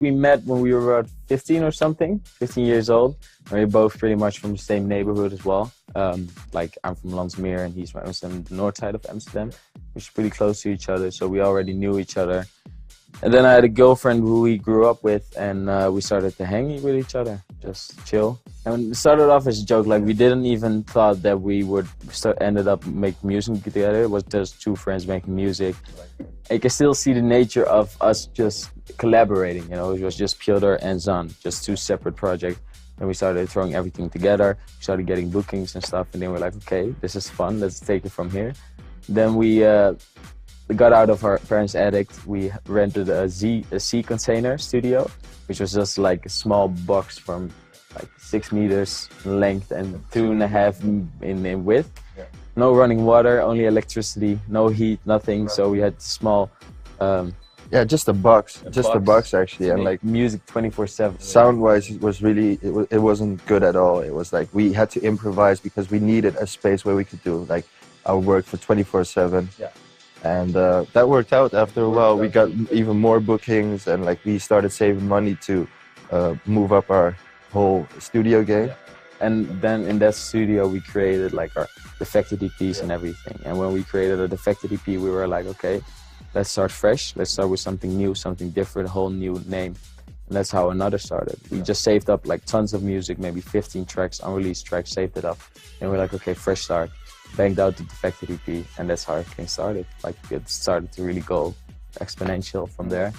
We met when we were about 15 or something, 15 years old. And we're both pretty much from the same neighborhood as well. Like I'm from Landsmeer and he's from Amsterdam, the north side of Amsterdam, which is pretty close to each other. So we already knew each other. And then I had a girlfriend who we grew up with, and we started to hang with each other, just chill. And it started off as a joke, like we didn't even thought that we would ended up making music together. It was just two friends making music. I can still see the nature of us just collaborating, you know. It was just Piotr and Zan, just two separate projects. And we started throwing everything together, we started getting bookings and stuff, and then we're like, okay, this is fun, let's take it from here. Then we got out of our parents' attic. We rented a C container studio, which was just like a small box from like 6 meters in length and 2.5 in width. Yeah. No running water, only electricity, no heat, nothing. Right. So we had small. Yeah, just a box, a box actually, and like music 24/7. Sound-wise, it was really, it wasn't good at all. It was like we had to improvise because we needed a space where we could do like our work for 24/7. Yeah. And that worked out. After a while, we got even more bookings, and like we started saving money to move up our whole studio game. Yeah. And then in that studio, we created like our defected EPs and everything. And when we created a defected EP, we were like, okay, let's start fresh. Let's start with something new, something different, a whole new name. And that's how ANOTR started. We just saved up like tons of music, maybe 15 tracks, unreleased tracks, saved it up. And we're like, okay, fresh start. Banged out the defected EP, and that's how everything started. Like it started to really go exponential from there.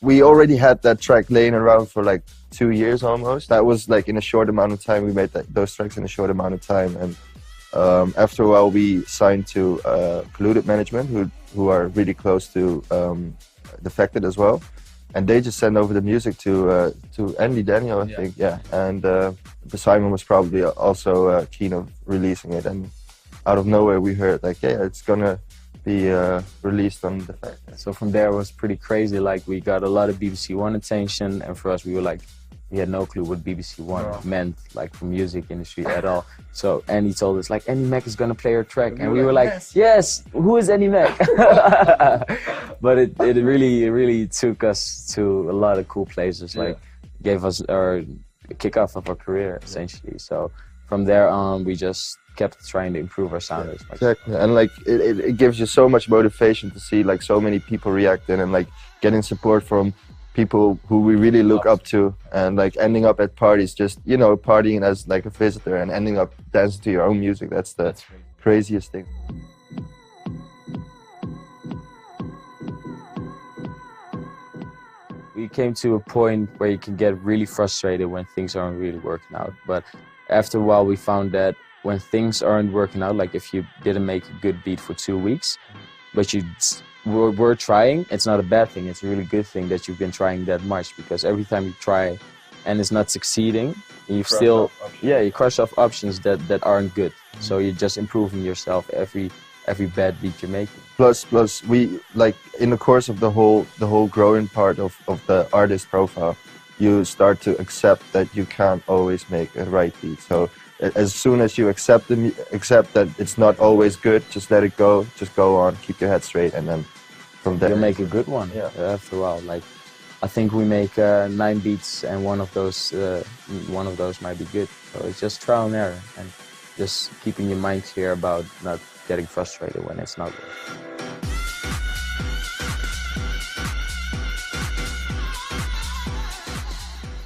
We already had that track laying around for like 2 years almost. That was like in a short amount of time. We made those tracks in a short amount of time, and after a while we signed to Polluted Management, who are really close to Defected as well, and they just sent over the music to Andy Daniel, I think, yeah. And Simon was probably also keen of releasing it, and out of nowhere we heard like, yeah, it's gonna be released on Defected. So from there it was pretty crazy. Like we got a lot of BBC One attention, and for us we were like, we had no clue what BBC One meant, like for music industry at all. So Andy told us like, Andy Mac is gonna play our track, and we were like, yes, who is Andy Mac? But it really took us to a lot of cool places. Like gave us our kickoff of our career essentially. So from there on, we just kept trying to improve our sound as much. Exactly, and like it gives you so much motivation to see like so many people reacting and like getting support from people who we really look up to, and like ending up at parties, just, you know, partying as like a visitor and ending up dancing to your own music. That's the craziest thing. We came to a point where you can get really frustrated when things aren't really working out. But after a while, we found that when things aren't working out, like if you didn't make a good beat for 2 weeks, but you were trying, it's not a bad thing. It's a really good thing that you've been trying that much, because every time you try and it's not succeeding, you crush off options that aren't good. So you're just improving yourself every bad beat you're making. Plus we, like, in the course of the whole growing part of the artist profile, you start to accept that you can't always make a right beat. So as soon as you accept that it's not always good, just let it go, just go on, keep your head straight, and then from there you'll make a good one. Yeah. After a while, like I think we make 9 beats, and one of those might be good. So it's just trial and error, and just keeping your mind clear about not getting frustrated when it's not good.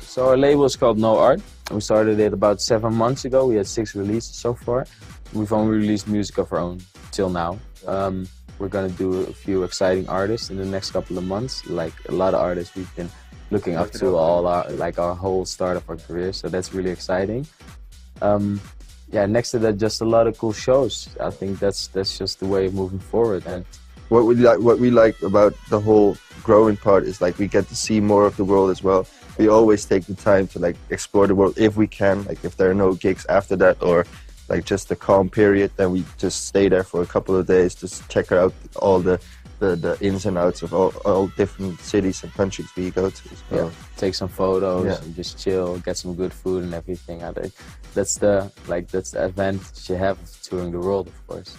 So our label is called No Art. We started it about 7 months ago. We had 6 releases so far. We've only released music of our own till now. We're gonna do a few exciting artists in the next couple of months. Like a lot of artists we've been looking up to our whole start of our career. So that's really exciting. Yeah, next to that, just a lot of cool shows. I think that's just the way of moving forward. And what we like about the whole growing part is like we get to see more of the world as well. We always take the time to like explore the world if we can. Like if there are no gigs after that, or like just a calm period, then we just stay there for a couple of days, just check out all the ins and outs of all different cities and countries we go to. So, yeah, take some photos and just chill, get some good food and everything. That's the advantage you have of touring the world, of course.